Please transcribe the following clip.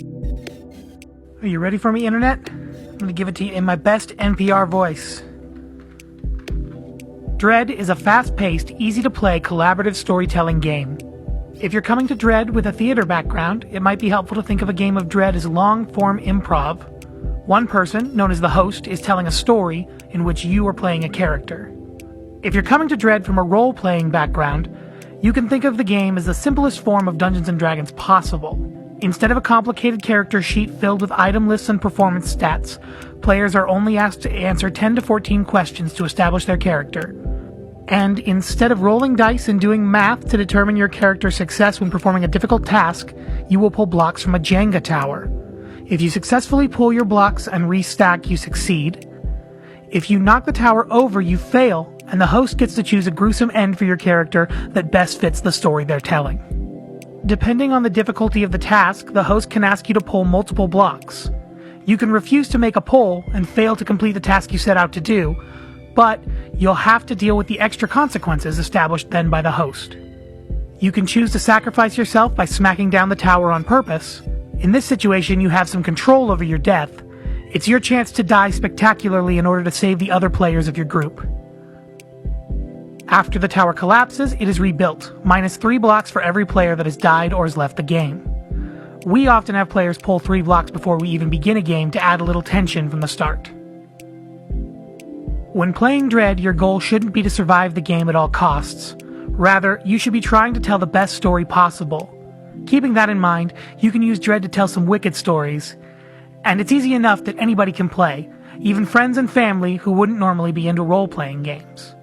Are you ready for me, Internet? I'm going to give it to you in my best NPR voice. Dread is a fast-paced, easy-to-play collaborative storytelling game. If you're coming to Dread with a theater background, it might be helpful to think of a game of Dread as long-form improv. One person, known as the host, is telling a story in which you are playing a character. If you're coming to Dread from a role-playing background, you can think of the game as the simplest form of Dungeons & Dragons possible. Instead of a complicated character sheet filled with item lists and performance stats, players are only asked to answer 10 to 14 questions to establish their character. And instead of rolling dice and doing math to determine your character's success when performing a difficult task, you will pull blocks from a Jenga tower. If you successfully pull your blocks and restack, you succeed. If you knock the tower over, you fail, and the host gets to choose a gruesome end for your character that best fits the story they're telling. Depending on the difficulty of the task, the host can ask you to pull multiple blocks. You can refuse to make a pull and fail to complete the task you set out to do, but you'll have to deal with the extra consequences established then by the host. You can choose to sacrifice yourself by smacking down the tower on purpose. In this situation, you have some control over your death. It's your chance to die spectacularly in order to save the other players of your group. After the tower collapses, it is rebuilt, minus 3 blocks for every player that has died or has left the game. We often have players pull 3 blocks before we even begin a game to add a little tension from the start. When playing Dread, your goal shouldn't be to survive the game at all costs. Rather, you should be trying to tell the best story possible. Keeping that in mind, you can use Dread to tell some wicked stories. And it's easy enough that anybody can play, even friends and family who wouldn't normally be into role-playing games.